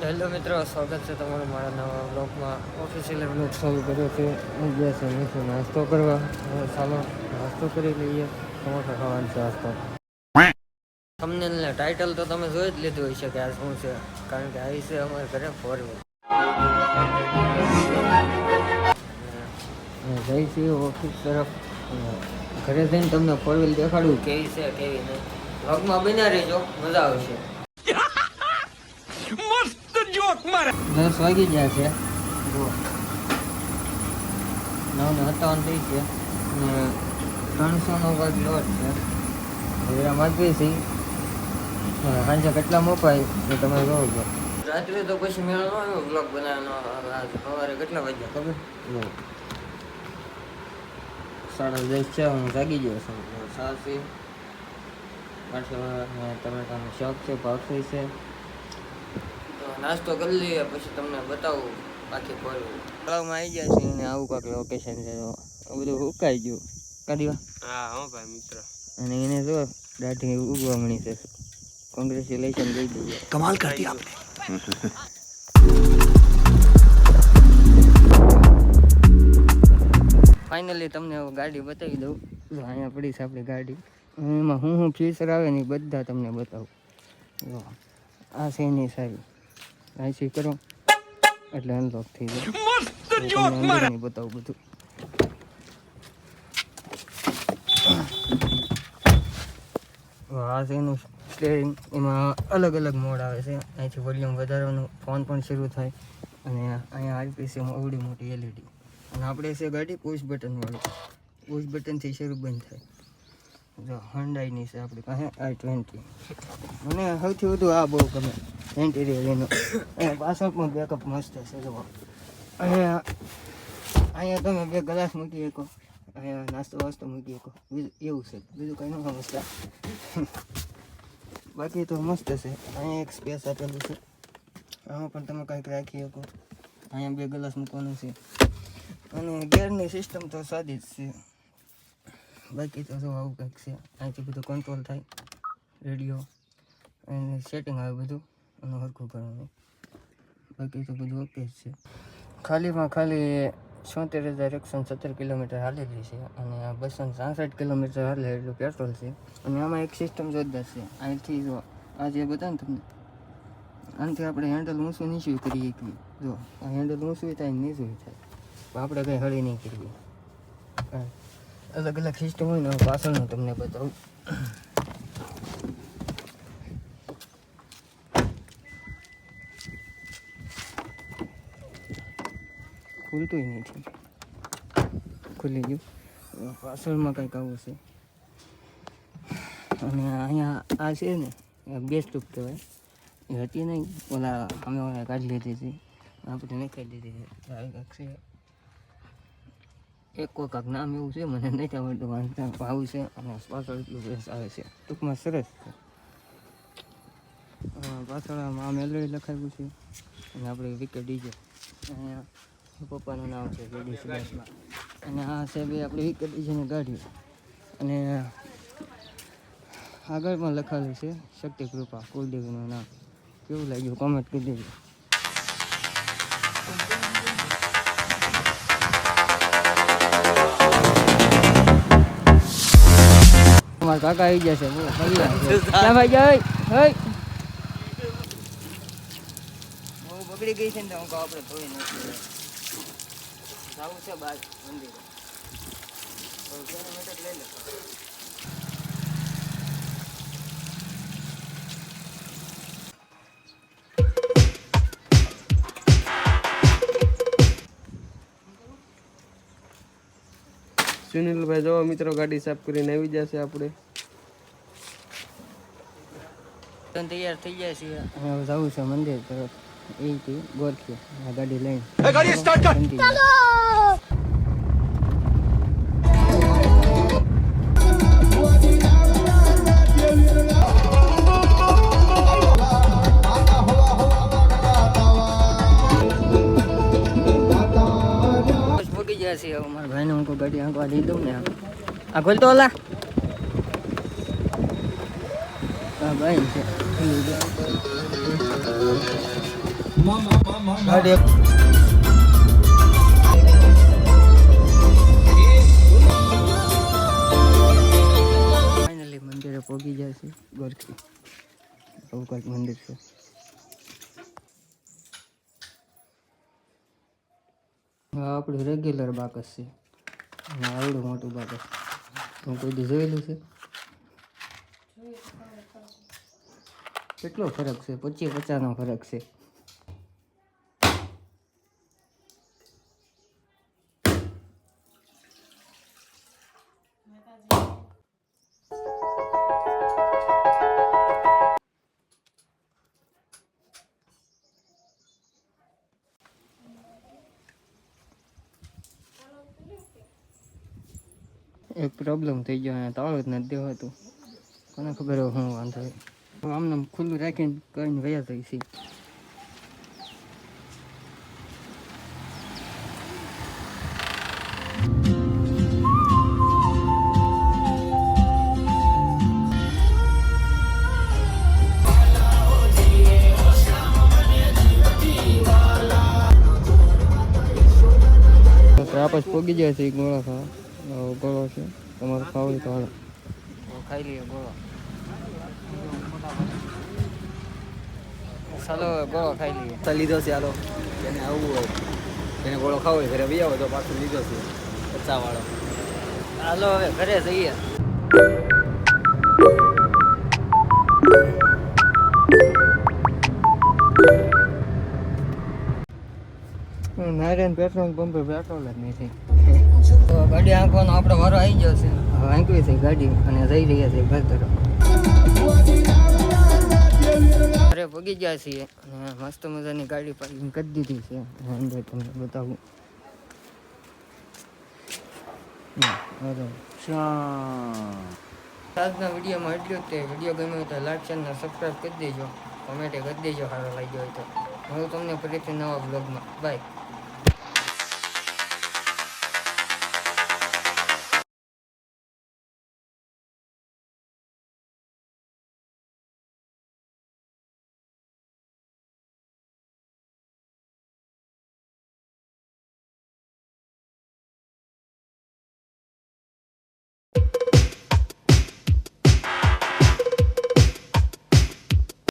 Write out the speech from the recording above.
Hello મિત્રો, સ્વાગત છે તમારું મારા નવા બ્લોગમાં. ઓફિશિયલી બ્લોગ ચાલુ કર્યો છે. હું ગયા છે નીચે નાસ્તો કરવા. ચાલો નાસ્તો કરી લઈએ. સમોસા ખાવાનું છે આસપાસ. થંબનેલ ને ટાઇટલ તો તમે જોઈ જ લીધું હોય છે કે આ શું છે, કારણ કે આવી છે અમારે ઘરે ફોરવ્હીલ. જઈ છીએ ઓફિસ તરફ. ઘરે જઈને તમને ફોરવ્હીલ દેખાડું કેવી છે કેવી નહીં. બ્લોગમાં બન્યા રહેજો, મજા આવશે. 10 વાગી ગયા છે. જુઓ 9:57 થઈ છે અને 300નો વર્ગ લોટ છે. હવે માગવી છે સાંજે કેટલા મોપાય એ તમે જોવો. રાત્રે તો પછી મેળો ન આવ્યો બ્લોગ બનાવવાનો. સવારે કેટલા વાગ્યા ખબર? 10:30 છે. હું જાગી ગયો છું. સાસી ટમેટાનું શાક છે, ભાખરી છે. નાસ્તો કરી લઈએ પછી તમને બતાવું બાકી ફોરવ્હીલ. તળાવમાં આવી ગયા છે અને આવું કાંક લોકેશન છે. તો બધું ઉકાઈ ગયું કાઢીવા. હા હો ભાઈ મિત્ર. અને એને જો દાઢી ઉગવા મળી છે. કોંગ્રેચ્યુલેશન કહી દઈએ. કમાલ કરી આપને. ફાઇનલી તમને ગાડી બતાવી દઉં. અહીંયા પડી છે આપણી ગાડી. એમાં હું ફીચર આવે ને બધા તમને બતાવું. જો આ છે એની સારી આઈસી કરો એટલે અનલોક થઈ જાય. બતાવું બધું. આ છે એનું સ્ટેરિંગ. એમાં અલગ અલગ મોડ આવે છે. અહીંથી વોલ્યુમ વધારવાનું, ફોન પણ શરૂ થાય. અને અહીંયા આરપીસીમાં અવડી મોટી એલઈડી. અને આપણે છે ગાડી પુશ બટન વાળી. પુશ બટનથી શરૂ બંધ થાય. જો હોન્ડાઈની છે આપણી પાસે i20. મને સૌથી વધુ આ બહુ ગમે ઇન્ટિરિયર એનું. અહીંયા પાછળ પણ બેકઅપ મસ્ત છે. જો અહીંયા તમે 2 ગ્લાસ મૂકી શકો, અહીંયા નાસ્તો વાસ્તો મૂકી શકો. એવું છે, બીજું કંઈ ન સમજતા. બાકી તો મસ્ત છે. અહીંયા એક સ્પેસ આપેલું છે. આમાં પણ તમે કંઈક રાખી શકો. અહીંયા 2 ગ્લાસ મૂકવાનું છે. અને ગેરની સિસ્ટમ તો સાદી જ છે. બાકી તો જો આવું કંઈક છે. અહીંથી બધું કંટ્રોલ થાય, રેડિયો અને સેટિંગ આવે બધું એનું સરખું કરવાનું. બાકી તો બધું ઓકે જ છે. ખાલીમાં ખાલી 76,117 કિલોમીટર હાલેલી છે અને 266 કિલોમીટર હાલે એટલું પેટ્રોલ છે. અને આમાં એક સિસ્ટમ જોરદાર છે. અહીંથી જો આ જે બતાવે ને તમને, આનાથી આપણે હેન્ડલ ઊંચું નીચું કરી શકીએ. જો આ હેન્ડલ ઊંચું થાય નીચું થાય, આપણે કંઈ હળી નહીં કરવી. અલગ અલગ સિસ્ટમ હોય ને પાછળનું તમને બતાવું. ખુલતું નથી, ખુલી ગયું. પાછળમાં કંઈક આવું છે. અને અહીંયા આ છે ને ગેસ ટ્યુબ કહેવાય. એ હતી નહીં, ઓલા અમે ઓલા કાઢી લીધી હતી, આપણે નખાઈ દીધી છે. આવી કાંક છે. એક કાંક નામ એવું છે, મને નથી આવડતું વાંચતા. આવું છે અને પાછળ એટલું બેસ આવે છે. ટૂંકમાં સરસ છે. પાછળ આમ એલઈડી લખાવ્યું છે અને આપણે વિકેટ ડીજે. અહીંયા પપ્પાનું નામ છે જેડી સુભાષમાં. અને આ છે બે આપણી વિકેટ ડીજેની ગાડીઓ. અને આગળ પણ લખાયેલું છે શક્તિ કૃપા કુલદેવીનું નામ. કેવું લાગ્યું કોમેન્ટ કરી દેજો. મારા કાકા આવી જશે. ક્યાં ભાઈ જાય? બહુ બગડી ગઈ છે ને, હું કહું આપણે ધોઈ નથી જવું છે બહાર મંદિરે. લઈ લે. સુનિલભાઈ જો મિત્રો ગાડી સાફ કરીને આવી જશે. આપણે તૈયાર થઈ જાય છે. હવે જવું છે મંદિર તરફ. એ ગોરખી આ ગાડી લઈને પહોંચી ગયા છીએ. મારા ભાઈને હું ગાડી આંકવા દઈ દઉં ને. આ ખોલ તો ઓલા ભાઈ છે. ગાડી ફાઇનલી મંદિરે પહોંચી જાય છે ગોરખી. આવું કંઈક મંદિર છે. હા, આપણું રેગ્યુલર બાકસ છે. આવડું મોટું બાકસ હું કોઈ દી જોયેલું છે. કેટલો ફરક છે? 25-50 નો ફરક છે. એક પ્રોબ્લેમ થઈ ગયો, અહીંયા તાળું જ નથી દેવાતું. કોને ખબર હોય શું વાંધો હોય. આમને ખુલ્લું રાખીને કરીને વયા જાય છે. ત્રાપસ પોગી જાય છે. ગોળા ખાવા ગોળો છે. તમારે ખાવું હોય તો હાલો ખાઈ લઈએ ગોળો. ચાલો ગોળો ખાઈ લઈએ. લીધો છે. હાલો એને આવવું હોય એને ગોળો ખાવો હોય ઘરે બી આવો તો પાછું લીધો છે 50 વાળો. હાલો હવે ઘરે જઈએ. નારાયણ પેટ્રોલ પંપે પેટ્રોલ જ નથી. તો ગાડી આંકવાનો આપણો વારો આવી ગયો છે. હવે આંકવી છે ગાડી અને જઈ રહ્યા છે ઘર તરફ. ઘરે પગી ગયા છીએ અને મસ્ત મજાની ગાડી પાર્કિંગ કરી દીધી છે. અંદર તમને બતાવું. આજના વિડીયોમાં એટલું જ. તે વિડીયો ગમ્યો હોય તો લાઈક ચેનલ સબસ્ક્રાઈબ કરી દેજો. કોમેન્ટ કરી દેજો સારો લાગ્યો હોય તો. હું તમને ફરીથી નવા બ્લોગમાં. બાય.